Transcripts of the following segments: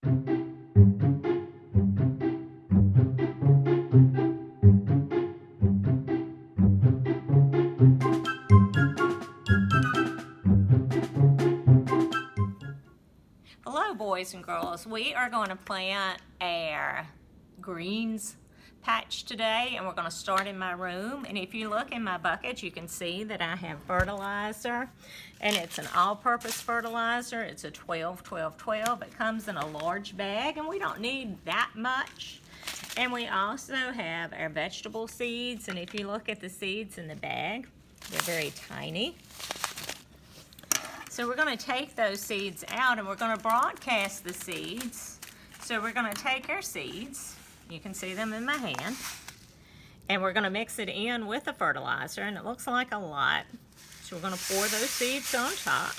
Hello boys and girls, we are going to plant our greens patch today, and we're going to start in my room. And if you look in my bucket, you can see that I have fertilizer, and it's an all-purpose fertilizer. It's a 12-12-12. It comes in a large bag, and we don't need that much. And we also have our vegetable seeds, and if you look at the seeds in the bag, they're very tiny. So we're going to take those seeds out and we're going to broadcast the seeds. So we're going to take our seeds, you can see them in my hand, and we're going to mix it in with the fertilizer, and it looks like a lot. So we're going to pour those seeds on top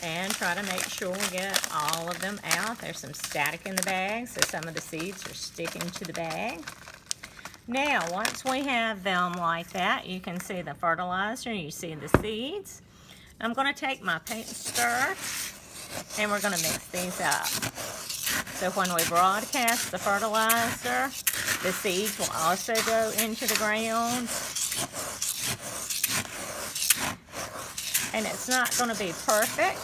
and try to make sure we get all of them out. There's some static in the bag, so some of the seeds are sticking to the bag. Now, once we have them like that, you can see the fertilizer, you see the seeds. I'm going to take my paint stirrer and we're going to mix these up. So when we broadcast the fertilizer, the seeds will also go into the ground. And it's not going to be perfect,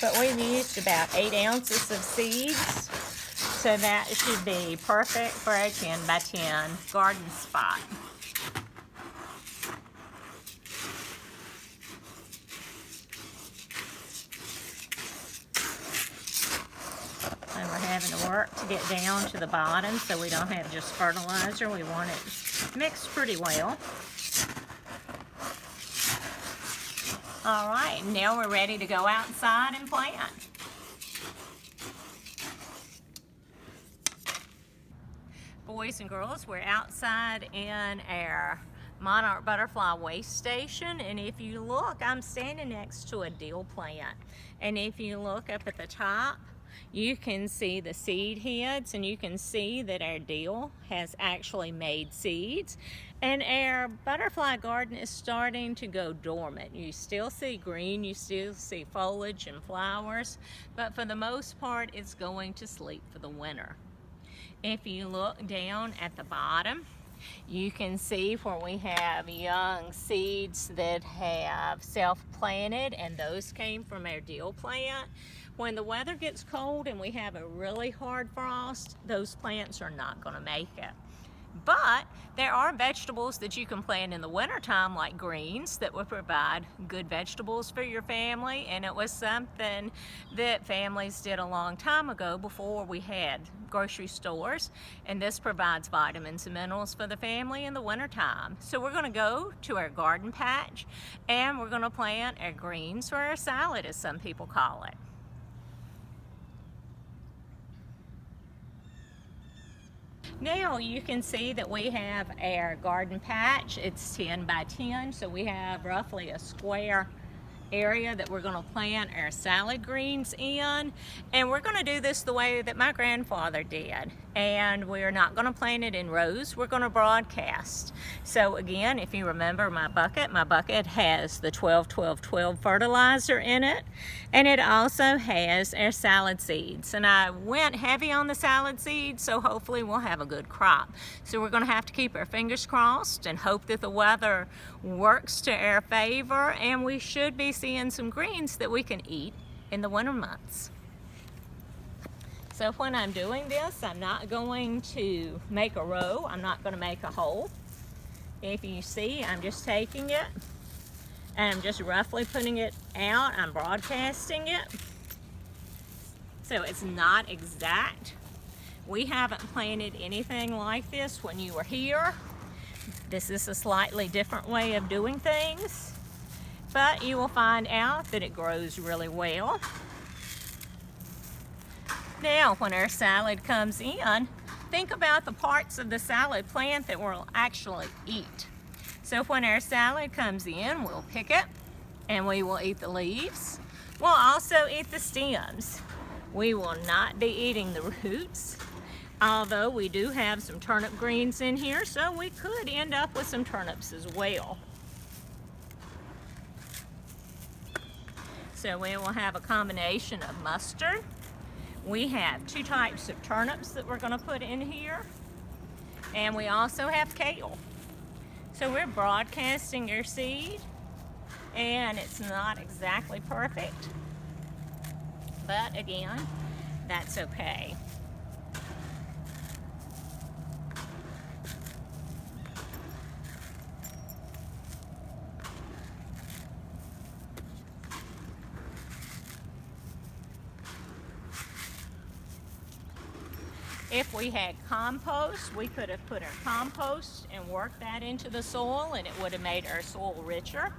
but we've used about 8 ounces of seeds. So that should be perfect for a 10 by 10 garden spot. And we're having to work to get down to the bottom so we don't have just fertilizer. We want it mixed pretty well. All right, now we're ready to go outside and plant. Boys and girls, we're outside in our monarch butterfly waste station, and if you look, I'm standing next to a dill plant, and if you look up at the top, you can see the seed heads, and you can see that our dill has actually made seeds, and our butterfly garden is starting to go dormant. You still see green, you still see foliage and flowers, but for the most part it's going to sleep for the winter. If you look down at the bottom, you can see where we have young seeds that have self-planted, and those came from our dill plant. When the weather gets cold and we have a really hard frost, those plants are not going to make it. But there are vegetables that you can plant in the wintertime, like greens, that will provide good vegetables for your family, and it was something that families did a long time ago before we had grocery stores, and this provides vitamins and minerals for the family in the wintertime. So we're going to go to our garden patch and we're going to plant our greens, or our salad as some people call it. Now you can see that we have our garden patch. It's 10 by 10, so we have roughly a square area that we're going to plant our salad greens in, and we're going to do this the way that my grandfather did, and we're not going to plant it in rows, we're going to broadcast. So again, if you remember my bucket has the 12-12-12 fertilizer in it, and it also has our salad seeds, and I went heavy on the salad seeds, so hopefully we'll have a good crop. So we're going to have to keep our fingers crossed and hope that the weather works to our favor, and we should be seeing some greens that we can eat in the winter months. So when I'm doing this, I'm not going to make a row, I'm not going to make a hole. If you see, I'm just taking it and I'm just roughly putting it out, I'm broadcasting it. So it's not exact. We haven't planted anything like this when you were here. This is a slightly different way of doing things, but you will find out that it grows really well. Now, when our salad comes in, think about the parts of the salad plant that we'll actually eat. So when our salad comes in, we'll pick it and we will eat the leaves. We'll also eat the stems. We will not be eating the roots, although we do have some turnip greens in here, so we could end up with some turnips as well. So we will have a combination of mustard. We have 2 types of turnips that we're going to put in here, and we also have kale. So we're broadcasting your seed, and it's not exactly perfect, but again, that's okay. If we had compost, we could have put our compost and worked that into the soil, and it would have made our soil richer.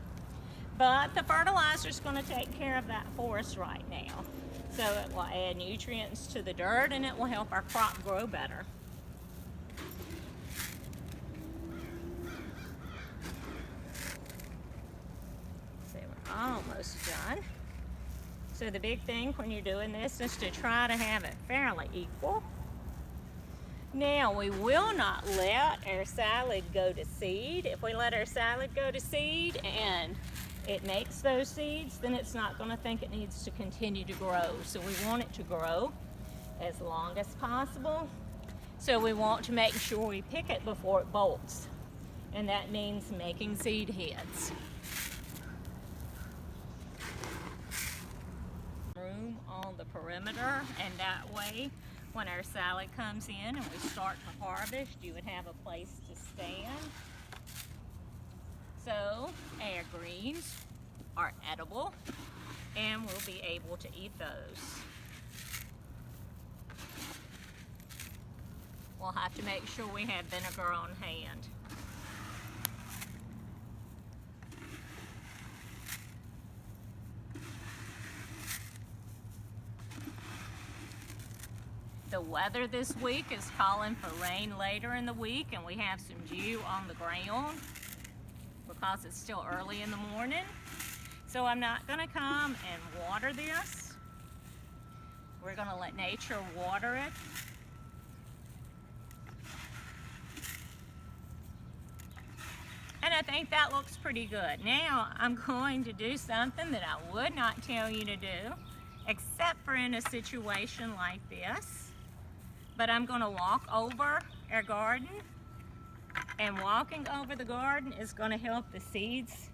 But the fertilizer is going to take care of that for us right now. So it will add nutrients to the dirt, and it will help our crop grow better. So we're almost done. So the big thing when you're doing this is to try to have it fairly equal. Now, we will not let our salad go to seed. If we let our salad go to seed and it makes those seeds, then it's not going to think it needs to continue to grow. So we want it to grow as long as possible. So we want to make sure we pick it before it bolts. And that means making seed heads. Room on the perimeter, and that way when our salad comes in and we start to harvest, you would have a place to stand. So our greens are edible, and we'll be able to eat those. We'll have to make sure we have vinegar on hand. The weather this week is calling for rain later in the week, and we have some dew on the ground because it's still early in the morning. So I'm not going to come and water this. We're going to let nature water it. And I think that looks pretty good. Now I'm going to do something that I would not tell you to do, except for in a situation like this. But I'm going to walk over our garden, and walking over the garden is going to help the seeds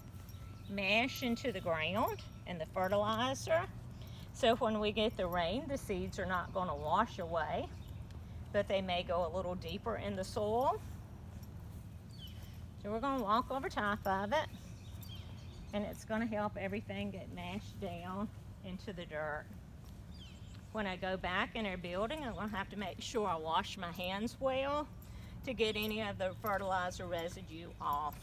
mash into the ground and the fertilizer. So when we get the rain, the seeds are not going to wash away, but they may go a little deeper in the soil. So we're going to walk over top of it, and it's going to help everything get mashed down into the dirt. When I go back in our building, I'm going to have to make sure I wash my hands well to get any of the fertilizer residue off.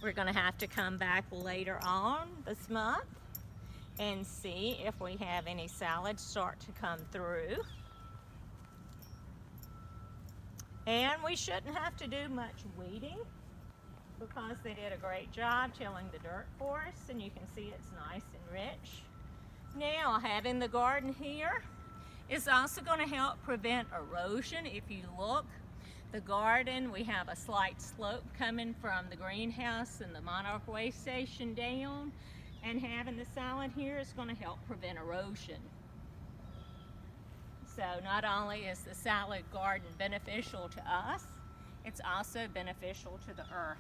We're going to have to come back later on this month and see if we have any salads start to come through. And we shouldn't have to do much weeding because they did a great job tilling the dirt for us, and you can see it's nice and rich. Now, having the garden here is also going to help prevent erosion. If you look, the garden, we have a slight slope coming from the greenhouse and the monarch way station down, and having the salad here is going to help prevent erosion. So not only is the salad garden beneficial to us, it's also beneficial to the earth.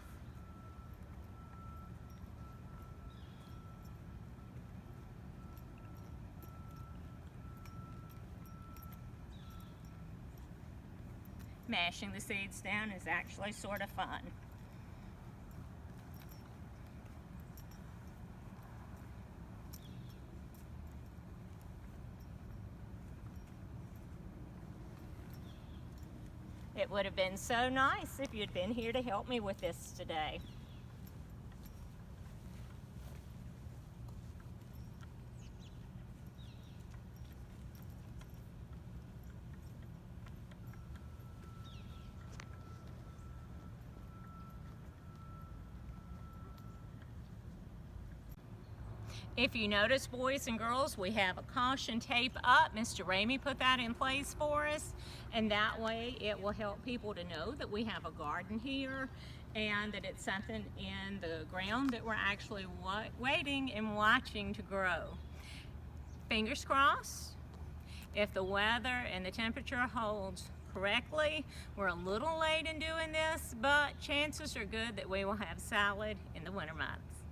Mashing the seeds down is actually sort of fun. It would have been so nice if you'd been here to help me with this today. If you notice, boys and girls, we have a caution tape up. Mr. Ramey put that in place for us, and that way it will help people to know that we have a garden here and that it's something in the ground that we're actually waiting and watching to grow. Fingers crossed, if the weather and the temperature holds correctly. We're a little late in doing this, but chances are good that we will have salad in the winter months.